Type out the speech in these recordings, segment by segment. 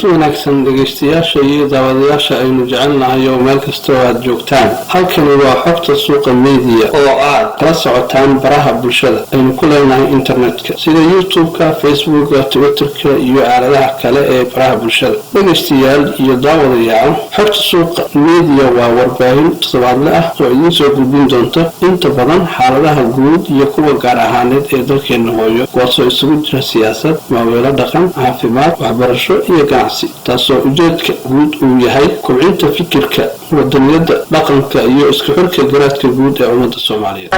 kulanti wanaagsan dhageystayaasha iyo daawadayaasha aynu jecelnahay oo meel kasta oo aad joogtaan. Halkani waa xogta suuqa media oo aad kala socotaan baraha bulshada aynu ku leenahay internetka sida YouTube-ka, Facebook-ka, Twitter-ka iyo aaladaha kale ee baraha bulshada. Dhageystayaal iyo daawadayaal, xogta suuqa media waa warbaahin toddobaadle ah oo idin soo gudbin doonta inta badan xaaladaha guud iyo kuwa gaar ahaaneed ee dalkeena hooyo, kuwaasoo isugu jira siyaasad, maaweelo dhaqan, caafimaad, waxbarasho iyo ganacsi, taasoo ujeedka guud uu yahay kobcinta fikirka, wadaniyada, dhaqanka iyo isku xirka garaadka guud ee ummadda Soomaaliyeed.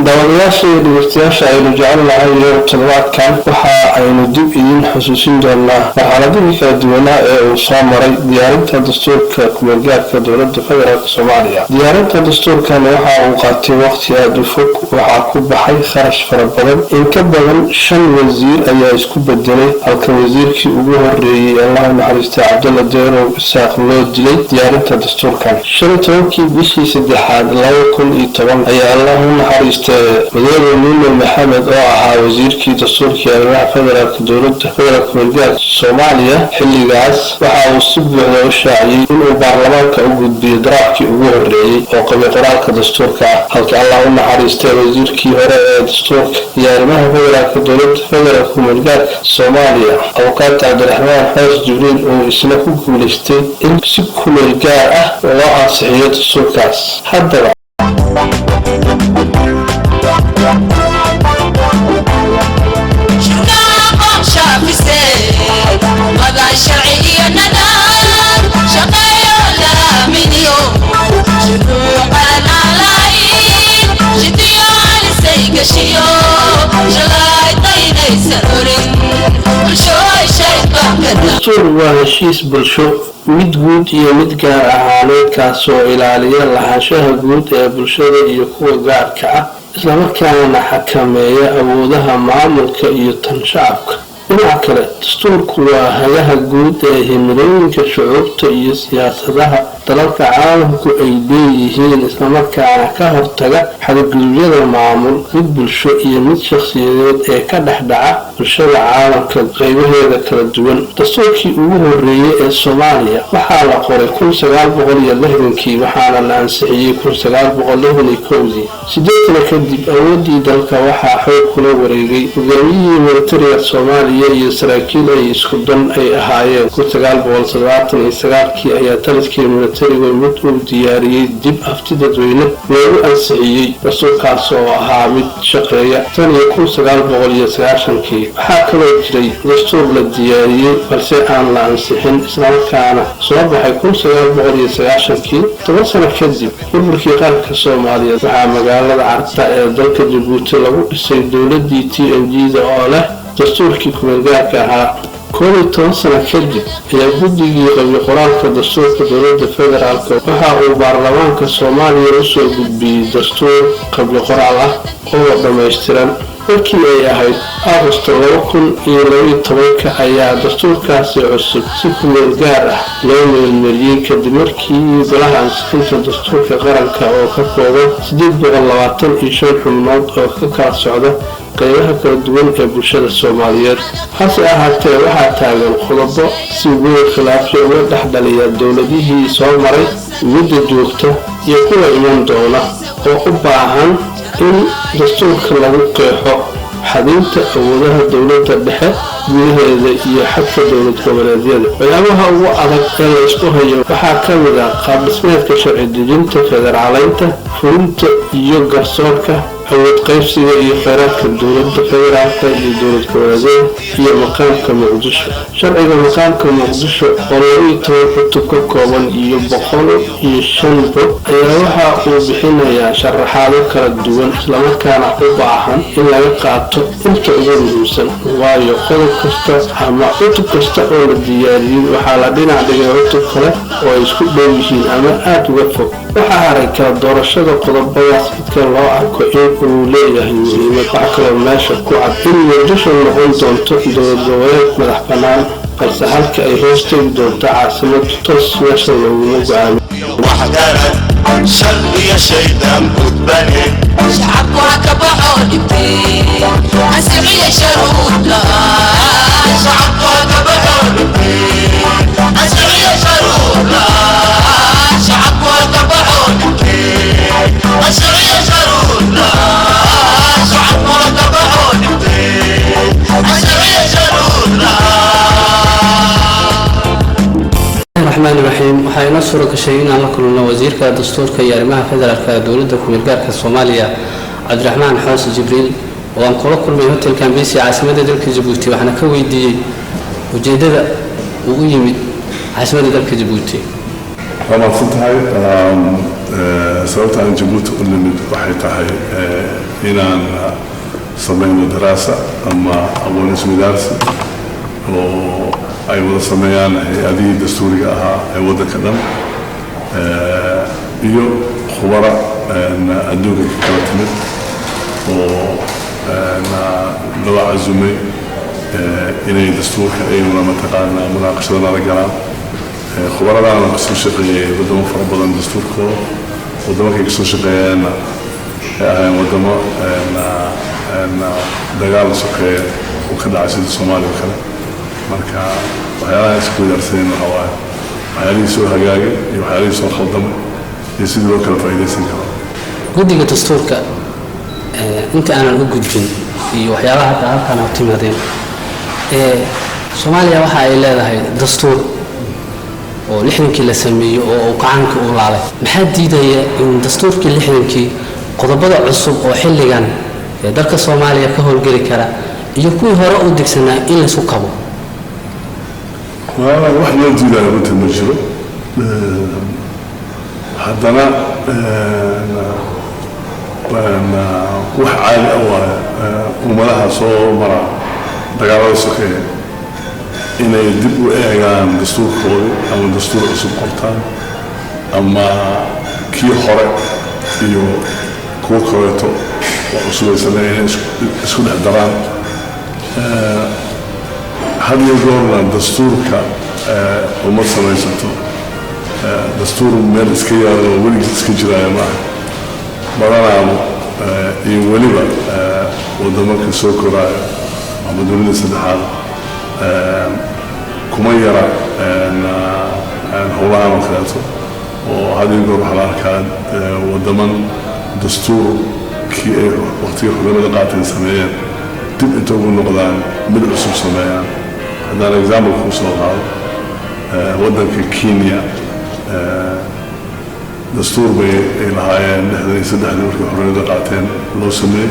daawadayaasha iyo dhegeystayaasha aynu jecelnahay iyo toddobaadkan waxa aynu dib idin xusuusin doonaa marxaladihii kala duwanaa ee uu soo maray diyaarinta dastuurka ku-meelgaarka dowladda federaalk Soomaaliya. diyaarinta dastuurkan waxa uu qaatay waqti aad u fog, waxaa ku baxay kharash fara badan, in ka badan 5 wasiir ayaa isku bedelay, halka wasiirkii ugu horeeyay Allah naxariista Cabdulla Deerow Isaaq loo dilay diyaarinta dastuurkan. 15 bishii 3 2010 ayaa Allah naxariista madaxweyne Nuur Maxamed oo ahaa wasiirkii dastuurka arrimaha federaalka dowladda federaalka ku-meelgaarka Soomaaliya xilligaas waxa uu si buuxda u shaaciyay inuu baarlamaanka u gudbiyo daraafkii ugu horeeyay oo qabay qoraalka dastuurka, halka Allah u naxariistay wasiirkii hore ee dastuurka iyo arrimaha federaalka dowladda federaalka ku-meelgaarka Soomaaliya Abukaata Cabdiraxmaan Xoos Jibriil uu isna ku guuleystay in si ku-meelgaar ah loo ansixiyo dastuurkaas. haddaba dastuur waa heshiis bulsho, mid guud iyo mid gaar ahaaneed kaasoo ilaaliya lahaanshaha guud ee bulshada iyo kuwa gaarka ah, islamarkaana xakameeya awoodaha maamulka iyo tan shacabka. dhinaca kale, dastuurku waa hagaha guud ee himilooyinka shucuubta iyo siyaasadaha dalalka caalamku ay leeyihiin, islamarkaana ka hortaga xadgudubyada maamul, mid bulsho iyo mid shakhsiyadeed ee ka dhex dhaca bulshada caalamka qaybaheeda kala duwan. dastuurkii ugu horeeyay ee Soomaaliya waxaa la qoray 1960 waxaana la ansixiyay 1961. 8 kadib awoodii dalka waxaa xoog kula wareegay hogaamiyihii militariga Soomaaliya iyo saraakiil ay isku dan ay ahaayeen. 1979 ayaa taliskii militariga mid uu diyaariyay dib afti dadweyne loogu ansixiyay dastuurkaas oo ahaa mid shaqeeya tan iyo 1990. waxaa kaloo jiray dastuur la diyaariyay balse aan la ansixin, islamarkaana soo baxay 1990. 10 sano kadib burburkii qaranka Soomaaliyeed waxaa magaalada Carta ee dalka Jabuuti lagu dhisay dowladii TNG-da oo leh dastuurkii ku-meelgaarka ahaa. 11 sano kadib ayaa guddigii qabay qoraalka dastuurka dowladda federaalka waxa uu baarlamaanka Soomaaliya u soo gudbiyay dastuur qabli qoraal ah oo dhammaystiran. markii ay ahayd Agosto 2012 ayaa dastuurkaasi cusub si ku-meelgaar ah loo meelmariyay kadib markii golaha ansixinta dastuurka qaranka oo ka kooban 825 xubnood oo ka kala socda qaybaha kala duwan ee bulshada Soomaaliyeed. hase ahaatee waxaa taagan qodobo si weyn khilaafyo uga dhex dhaliya dowladihii soo maray, midda joogta iyo kuwa iman doona, oo u baahan in dastuurka lagu qeexo xadinta awoodaha dowladda dhexe gudaheeda iyo xadka dowlad goboleedyada. waxyaabaha ugu adag ee la isku hayo waxaa ka mid ah qaab dhismeedka sharci dejinta, federaaleynta, fulinta iyo garsoorka, awood qaybsiga iyo kheyraadka dowladda federaalka iyo dowlad goboleedyada, iyo maqaamka Muqdisho. sharciga maqaamka Muqdisho oo 12 cutub ka kooban iyo 105 bog ayaa waxa uu bixinayaa sharaxaado kala duwan, islamarkaana u baahan in laga qaato inta ugu muhiimsan, waayo qodob kasta ama cutub kasta oo la diyaariyay waxaa la dhinac dhigay cutub kale oo ay isku dhow yihiin ama aad uga fog. waxaa harayka doorashada qodobadaas midka loo arko in uu leeyahay muhiimad. waxaa kaloo meesha ku cad in muqdisho noqon doonto dowlad goboleed madax bannaan, balse halka ay hoos tegi doonto caasimad toos meesha laguma go'aamiyo. شرقي شيطان قطبني شعبها كبحوا دبي أسعي شروط لا شعبها كبحوا دبي أسعي شروط لا شعبها كبحوا دبي أسعي شروط لا شعبها كبحوا دبي أسعي شروط لا. الرحمن الرحيم. waxay noo suura gashay in aan la kulno wasiirka dastuurka iyo arrimaha federaalka dowladda ku-meelgaarka Soomaaliya Cabdiraxmaan Xoos Jibriil oo aan kula kulmay hotelka Ambisi caasimadda dalka Djibouti. waxaana ka weydiiyey ujeedada uu u yimid caasimadda dalka Djibouti. أنا صدقاً سويت عن جيبوتي كل من وحيتها هنا صمينا دراسة أما أول اسمي درس وأي وضع صمينا هذه دستورية أي وضع كلام يو خبراء أدوك كلامت وأنا لو عزمي إني دستور أي مناطقنا مناقشة على الكلام خبراء أنا قصو شقي ودم فربضان دستور كو ودم كي قصو شقي أنا ودم أنا دجال شقي وكذا عشان الصومالي وكذا مركا وحياة سكوي درسين وحواه وحياة سوى هجاجي وحياة سوى خدمة يصير له كلا فائدة سنكرا. guddiga dastuurka inta aanan u gudbin iyo waxyaabaha hadda halkan aad timaadeen Soomaaliya waxa ay leedahay dastuur oo 60kii la sameeyay oo gacanka u laalay. maxaa diidaya in dastuurkii 60kii qodobada cusub oo xilligan dalka Soomaaliya ka howlgeli kara iyo kuwii hore u digsanaa in la isku kabo? والله واحد يجي له بنت المجرى حدنا واحد عالي أول وملها صور مرة دقالة سكية إن يدبوا إعلان دستور قوي أو دستور أسود قرطان أما كي خرق يو كو كويتو وأسود سنين اسكن حدران هل يقول دستور ومصر يسمته دستور من إسكيا ولي إسكيجرا ما برانا يوليبا ودمك سوكرا عمدولين سدحال كميرا أن هولاها مخلاته وهذا يقول حلال كان ودمن دستور كي وقتي حلال قاتل سنين تبقى تقول نقدان من الأسب سنين هذا الإكزامبل خمسة وغال ودن كينيا دستور بإلهاية نحن يسدح لورك حرية قاتين لو سمي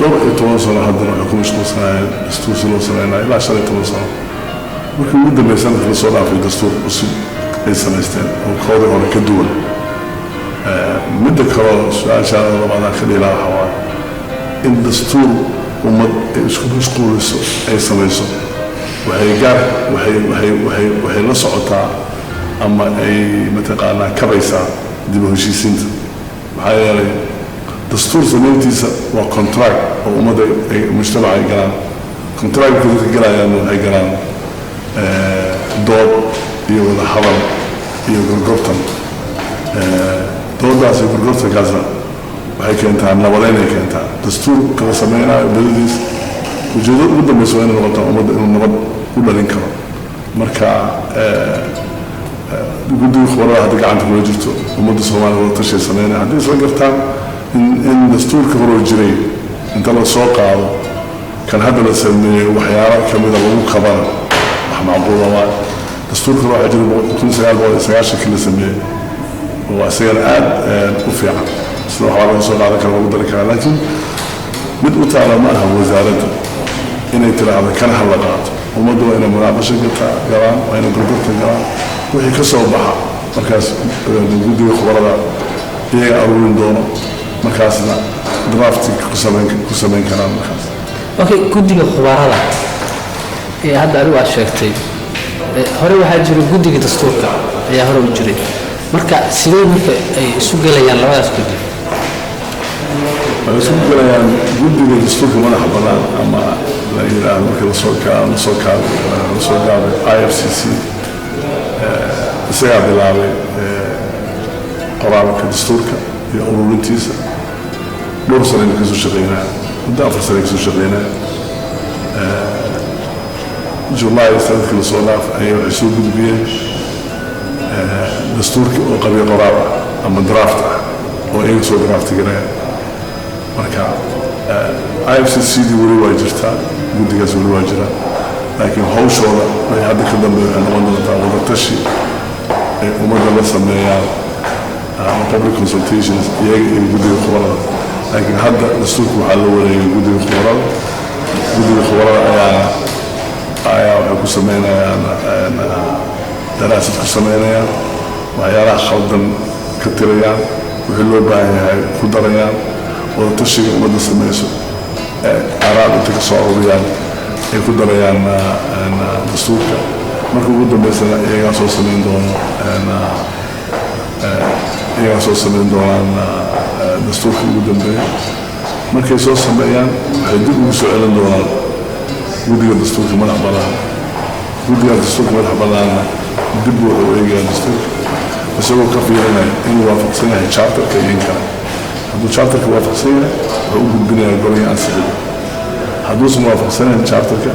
لو يتواصل هذا الحكومة شخصنا دستور سلو سنين إلى 10 يتواصل ممكن مدة ما يسنة في الصلاة في دستور أسب أي سنتين أو قاضي هنا كدول مدة كرا سؤال شاء الله بعد آخر إلى حوار إن دستور ومد يشكون أي سميسو وهي جار وهي لصعطة أما أي متقالنا كريسة دي بهشي سنت وهي دستور زميلتي وكونتراكت ومد مجتمع أي جرام كونتراكت كذا جرام يعني أي جرام دود يولا حرام يوغرغرتن دود داس يوغرغرتن كذا وهي كانت عنا ولا هي كانت دستور كذا سمينا بلديس وجود مدة مسوين الوطن ومدة النبض كل الإنكار مركع بدو خبراء هذا قاعد تقول جرتو ومدة سوالف ولا تشي سمينا هذا سوالفتان إن دستور كفر الجري أنت لو سوق كان هذا اللي سمي وحيارة كمية لو خبر معقول والله دستور كفر الجري كل سيال شكل سمي وسيال وفيع سلوح على رسول الله كان وقدر كان لكن بدو تعالى معها وزارته إنه ترى هذا كان حلقات ومدوا إلى مناقشة قران وإلى قرقرة قران وهي كسر بحر مركز بدو خبراء هي أولين دونه مركزنا درافتي كسبين كلام مركز. أوكي كودي خبراء هذا أروع شيء هري واحد جري كودي دستورك يا هري جري marka sidee marka ay isu gelayaan labadaas guddi isu gelayaan guddiga dastuurka madaxa bannaan ama la yidhaahdo markii lasoo gaabay IFCC isagaa bilaabay qoraalka dastuurka iyo ururintiisa dhowr sanayna kasoo shaqeynaya muddo 4 sano kasoo shaqeynaya July sanadkii lasoo dhaaf ayay waxay soo gudbiyeen dastuurkii oo qabiyo qoraal ah ama draft ah oo iyaga soo draaftiganaya marka IFCC-dii weli waa jirtaa guddigaas weli waa jira laakiin hawshooda ay hadda ka dambe waxay noqon doontaa wadatashi ay ummadda la sameeyaan public consultations iyaga iyo guddiga khubarada laakiin hadda dastuurka waxaa loo wareegay guddiga khubarada ayaa waxay ku sameynayaan daraasad ku sameynayaan waxyaalaha khaldan ka tirayaan wixii loo baahan yahay ku darayaan wadatashiga ummadda sameyso araab inta ka soo ururiyaan ay ku darayaan dastuurka marka ugu dambeysana iyagaa soo sameyn doonaan dastuurka ugu dambeeya markay soo sameeyaan waxay dib ugu soo celin doonaan guddiga dastuurka madax bannaan guddiga dastuurka madax bannaanna dib wuxuu eegayaa dastuurka isagoo ka fiirinaya inuu waafaqsan yahay charterka iyo in kale hadduu charterka waafaqsan yahay wuxuu u gudbinayaa golihii ansixiyay hadduusan waafaqsanayn charterka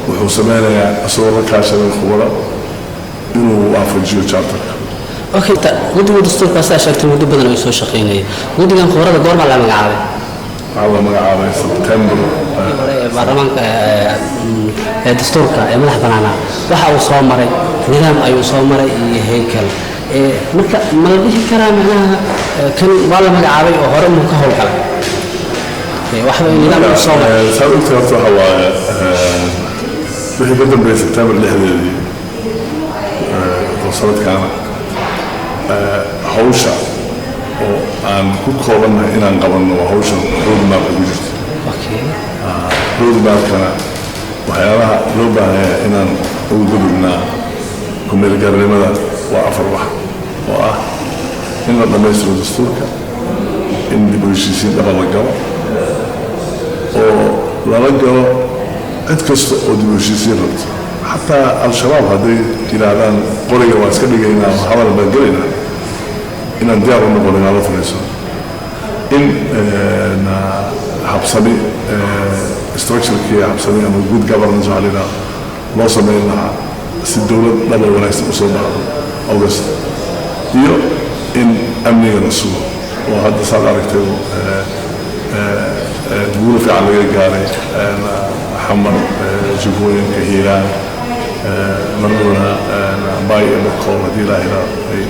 wuxuu sameynayaa isagoo la kaashaday khubaro inuu waafajiyo charterka okay guddiga dastuurka asaa sheegtay muddo badan ay soo shaqeynayeen guddigan khubarada goorma la magacaabay waxaa la magacaabay September baarlamaanka dastuurka ee madax bannaana waxa uu soo maray nidaam ayuu soo maray iyo heykal marka ma la dhihi karaa macnaha kan waa la magacaabay oo hore muu ka howlgalay waxba nidaam uu soo maray sababta waxa waaye wixii ka dambeeyay September 6 sanadkaana hawsha oo aan ku koobannahay inaan qabanno waa hawshan roadmap ku jirto roadmapkana waxyaalaha loo baahan yahay inaan ugu gudubnaa ku-meelgaarnimada waa 4 wax oo ah in la dhammaystiro dastuurka in dib u heshiisiin dhaba la galo oo lala galo cid kasta oo dib u heshiisiin rabto xataa al-shabaab hadday yidhaahdaan qoriga waa iska dhigaynaa hadal baan gelaynaa inaan diyaar u noqon inaan la fadhiiso in habsami structurekii habsami ama good governance waxaa la yidhaha loo sameyn lahaa si dowlad dhaba wanaagsan usoo baxdo august iyo in amniga la sugo oo hadda saad aragtay guulo fiican laga gaaray xamar jubbooyinka hiiraan marnuna baay iyo bakool haddii ilaahayna ay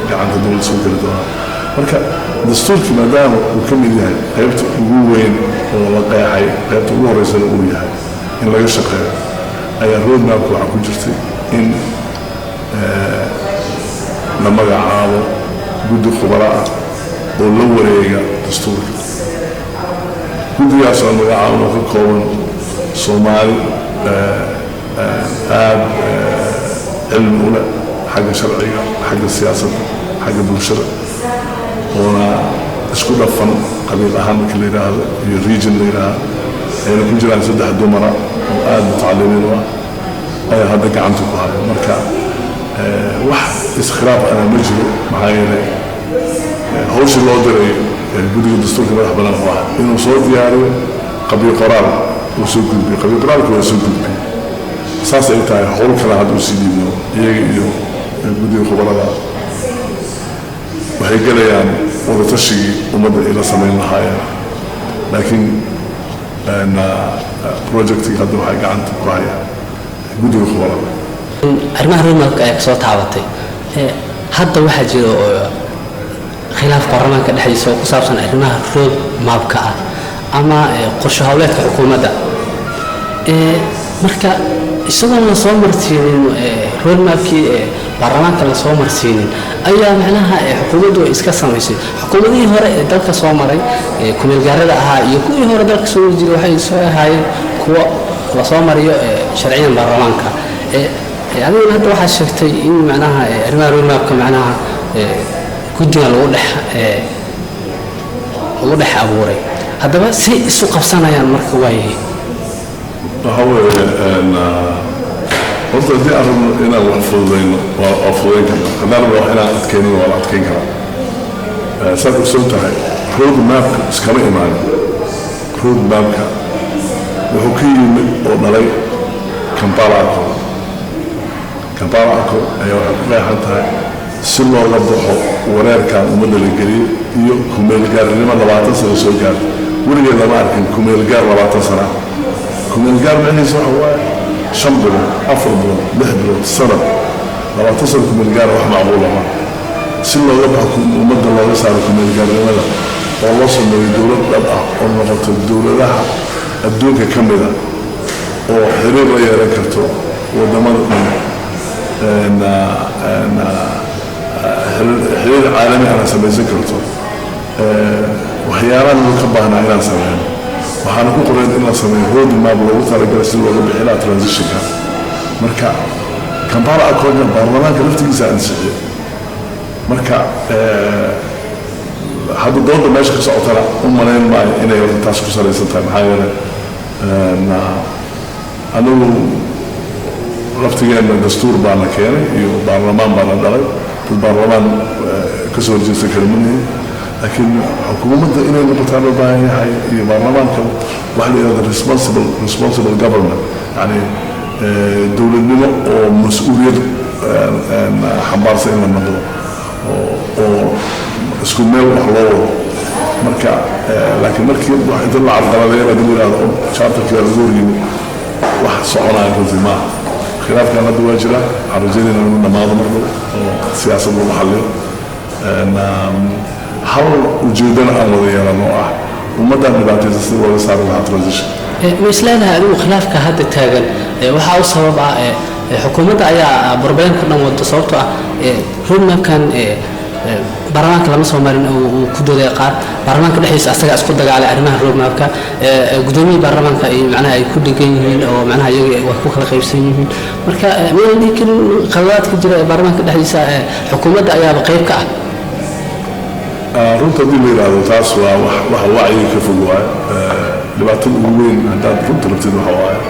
gacanta dowlad soo geli doonaan marka dastuurkii maadaama uu ka mid yahay qaybta ugu weyn oo la qeexay qaybta ugu horeysana uu yahay in laga shaqeeyo ayaa roadmapka waxaa ku jirtay in la magacaabo guddi khubaro ah oo la wareega dastuurka guddigaas oo magacaabo ka kooban Soomaali aad cilmi u leh xagga sharciga xagga siyaasadda xagga bulshada oona isku dhafan qabiil ahaan markii la yidhaahdo iyo region la yidhaahdo ayna ku jiraan 3 dumara oo aad mutacalimiin u ah ayaa hadda gacanta ku haya marka wax iskhilaaf ana ma jiro maxaa yeelay hawshii loo diray guddiga dastuurka madax bannaan waa inuu soo diyaariyo qabiil qoraal uu soo gudbiyo qabiil qoraalka waa soo gudbiyo saas ay tahay howl kale hadduu sii dhiibno iyaga iyo guddiga khubarada waxay gelayaan wadatashigii ummadda ay la samayn lahaayeen laakiin projectigi hadda waxay gacanta ku hayaan guddiga khubarada arrimaha roadmapka ayaa kasoo taabatay hadda waxaa jira oo khilaaf baarlamaanka dhexdiisa oo ku saabsan arrimaha roadmapka ah ama qorshe howleedka xukuumadda marka isagoon la soo marsiinin roadmapkii baarlamaanka la soo marsiinin ayaa macnaha xukuumaddu ay iska samaysay xukuumadihii hore ee dalka soo maray ku-meelgaarada ahaa iyo kuwii hore dalka soo jiray waxay soo ahaayeen kuwo la soo mariyo sharciyan baarlamaanka يعني هذا واحد شفتي إن معناها أرمار ما بكم معناها كدنا لو دح أبوري هذا بس سوق بسنة يعني مركواي هو أن قلت دي أرم إنا وحفظين كنا نروح إنا أتكينين ولا أتكين كنا سأقول سلطة رود مابك سكما إيمان رود مابك وحكي ونالي كمبارا أكو أيوة لا حتى سلوا وضحوا ورير كان ومدة الجري كمل جار لما لبعض سنة سوجار ورجع لماركن كمل جار لبعض سنة كمل جار يعني صح هو شمبر أفرض لحبر سنة لبعض سنة كمل جار واحد معقولة ما سلوا وضحوا ومدة الله يسعى كمل جار لما والله صلوا الدولة لبعض ونقطة الدولة لها الدولة كملة وحرير يا ركرتو ودمر حرير عالمي أنا سمي ذكرته وحيانا نكبهنا إلى سمين وحنا نقول إن سمين هود ما بلغت على جلسة الوضع إلى ترانزيشن مركع كان بارا أكون برلمان قلت جزء نسيء مركع هذا الدور ماشي خص أطلع أمنا ما إنه يوم تاسك سريع سنتين هاي أنا رفتي أن الدستور بانا كيري برلمان بانا دلي البرلمان كسر جنس كلمني لكن حكومة إلى نقطة باهي هاي برلمان كم واحد هذا responsible government يعني دولة نمو ومسؤولية حمار سئل النظر وسكون ميل وحلوه مركع لكن مركي واحد يطلع على الغربية بدون هذا شاطر كذا زوري واحد صعونا يقول زي ما خلاف كان هذا واجرة عرجينا إنه ما ضمن سياسة المحلية أن حول وجودنا أمريكا لأنه ومدى نباتي تصير ولا صار لها ترانزيشن. مثلنا هذا خلاف كهذا التاجل وحاول سبب حكومة أيا بربين كنا متصورته هم كان برنامج لما سومرين وكدود يقار برنامج الحيس أستجع أسقط على أرمها الروب مابك قدومي برنامج معناها يكون جيهين أو معناها وكوك الخيبسين مركا من يمكن قرارات كتير برنامج الحيس حكومة أيا بقيب كأ runta dib la yiraahdo taas waa wax wacyi ka fog waay dhibaatada ugu weyn haddaad runta rabtid waxa waaye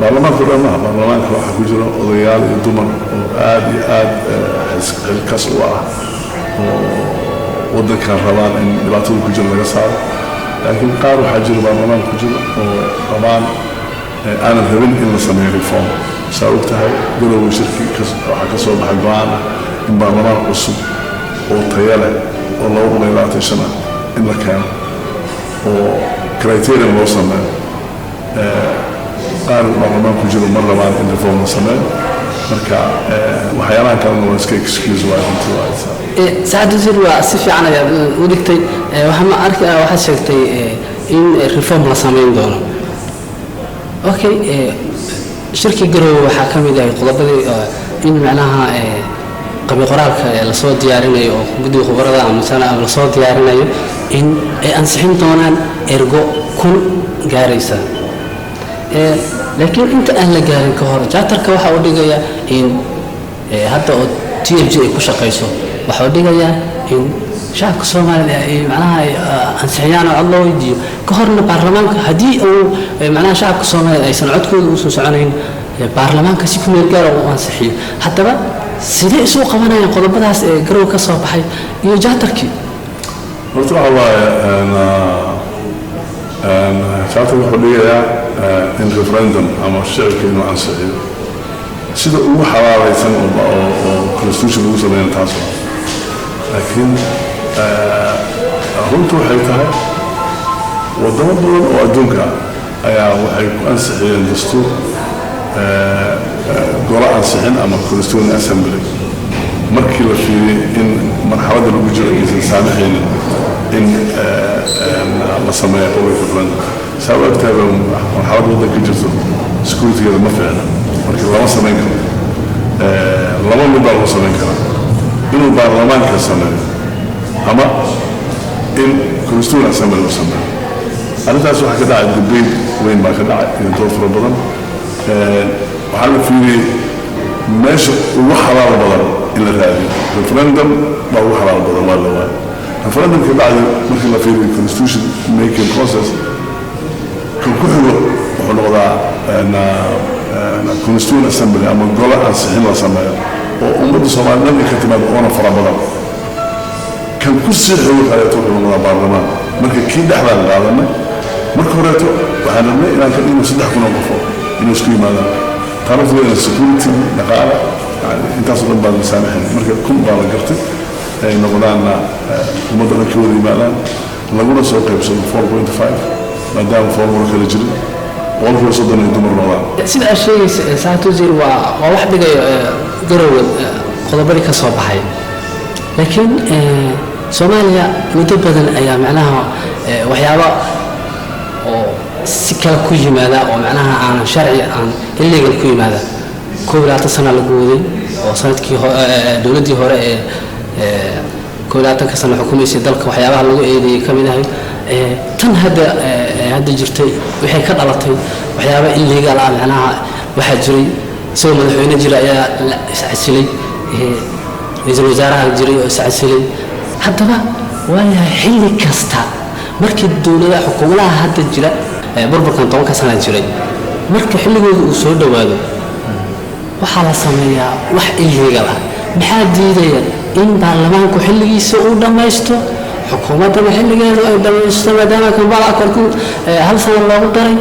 baarlamaanka dhammaha baarlamaanka waxaa ku jira odayaal iyo dumar oo aad iyo aad xilkas u ah oo waddankan rabaan in dhibaatada ku jira laga saaro laakiin qaar waxaa jira baarlamaanka ku jira oo rabaan aanan rabin in la sameeyo reform saa og tahay galowga shirki waxaa ka soo baxay go-aan ah in baarlamaan cusub oo tayale oo loo qulaylaato shana in la keeno oo criteria loo sameeyo qaar baarlamaan ku jiro mar labaan in reform la sameeyo marka waxyaalaha kalena waa iska excuse waay runtii waa saacad wasiir waa si fiican ayaad u dhigtay waxaad sheegtay in reform la sameyn doono okay shirki garowe waxaa ka mid ah qodobadii in macnaha قبل قرارك لصوت ديارنا أو بدو خبرة أو مثلا لصوت ديارنا إن أنصحين طبعاً إرجو كل جاريسة لكن أنت أهل جارين كهر جاتر كواحد جاية إن حتى TFG كوشا قيسو واحد جاية إن شعب كسومال معناها أنصحيان الله يدي كهرنا برلمان هدي أو معناها شعب كسومال أي صنعتكم وسوسعنين برلمان كسيكون يرجعوا وأنصحين حتى بقى sidee isu qabanayaan qodobadaas ee garow ka soo baxay iyo jaatarkii horta waxa waaye jaatarka wuxuu dhigayaa in referendum ama shicibka inuu ansixiyo sida ugu xalaalaysan oo constitution lagu sameeyo taas laakiin runtu waxay tahay wadamo badan oo adduunka ayaa waxay ku ansixiyeen dastuur قراءة أنسحين أما كونستيتيوشن أسمبلي مركي في إن مرحلة الوجود إذا سامحين إن الصماء قوي في الفلان سواء كتاب مرحلة وضع كجزء سكوتي هذا ما فعلا مركي الله سامين كنا الله ما بيبقى سامين كنا إنه البرلمان كسامين أما إن كونستيتيوشن أسمبلي وسامين أنا تاسو حكدا عند البيت وين ما كدا ينتظر ربنا وحنا في ماشي وحلال بدل إلا هذه الريفرندم ما هو حلال بدل ولا الريفرندم كبعد مثل في الكونستيوشن ميكينج بروسيس كله وحنا أن الكونستيوشن أسمبلي أما الجولة أنسحنا سمايا وأمد الصومال لم يكتب أنا فرابنا كان كل شيء هو حياته من البرلمان مركز كيد حلال العالم مركز رأيته وحنا إلى كان إنه صدق كنا بفوق إنه سكيم هذا تعرف وين السكيورتي نقالة يعني أنت أصلا بعد مسامحين مركز كم بعد قرتي إنه قلنا المدن الكوري مالا نقول سوق يبصر 4.5 ما دام فورمولا كالجري والله صدقني يدمر الوضع. سيد الشيء ساعته زير وواحد قرر قضبري كصباحي لكن سوماليا مدبدا أيام معناها وحيابا سكال كوي ماذا ومعناها عن شرعي عن اللي قال كوي ماذا كوبلات سنة لجودي وصلت كي دولتي هراء كوبلات كسنة حكومية سيدلك وحيابها لو إيه كمينها تن هذا جرتي وحي كدلتي وحيابا اللي قال معناها واحد جري سوى مدحوين جري يا سعسلي رئيس الوزراء جري سعسلي حتى ما ولا حل كستا مركز الدولة حكومة هذا الجرا بربر كان طوال كسنة جري مركز حل وسود وهذا وحلا سمية وح اللي قالها محد يدير إن برلمان كحل يسوق دم يستو حكومة محل قالوا دم يستو ما دام كان بلا كركون هل صار الله قدري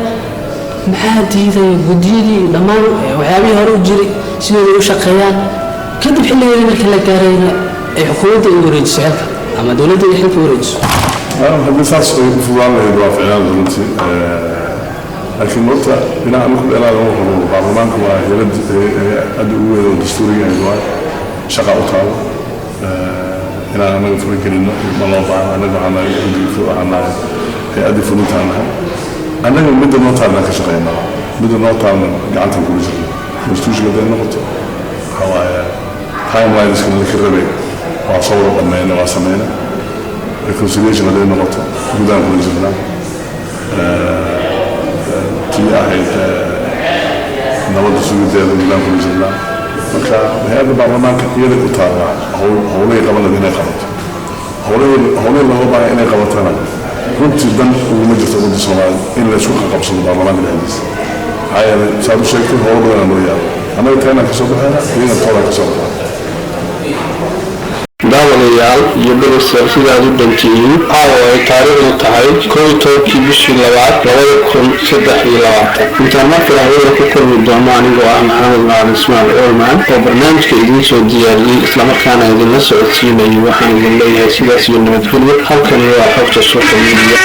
محد يدير بديدي دمان وحيابي هرو جري سيدي وشقيان كده حل يدير كلا كارين حكومة يوريج سعرك أما دولة يحب يوريج هذا ساس في الله يدوافع على دولتي لكن مرتا بناء على كل إلى البرلمان هو يرد أدوية دستورية يدوار شقة أطال إلى أن نفرق لنا ملاطع أنا معنا يدري عنا أدي فلوت عنها أنا من بدل نوتال لك شقينا بدل نوتال قعدت كل شيء مستوش قدر نقطة هوايا تايم لاين سكن الكربي وصوروا أمينا وسمينا reconciliation هذه النقطة قدام كل زمنا تياهيد نود السويد هذا قدام كل زمنا فكا هذا البرلمان كثير يطالع هؤلاء قبل الذين قبلت هؤلاء اللي هو بقى إني قبلتنا كنت جدا ومجلس ضد الصومال إلا شو قبص البرلمان الحديث هاي صاروا شيء هو بدنا نريها أنا يتكلم كسبها هنا طلع كسبها daawadayaal iyo dhegeystayaal sidaad u dhantihiin caawa ay taariikhdu tahay 11 bishii 2023 intaan markale hawada ku kulmi doono anigoo ah maxamed macalin ismail orman oo barnaamijka idiin soo diyaariyey islamarkaana idinla socodsiinayay waxaan idin leeyahay sidaas iyo nabadgelyo halkani waa xogta social media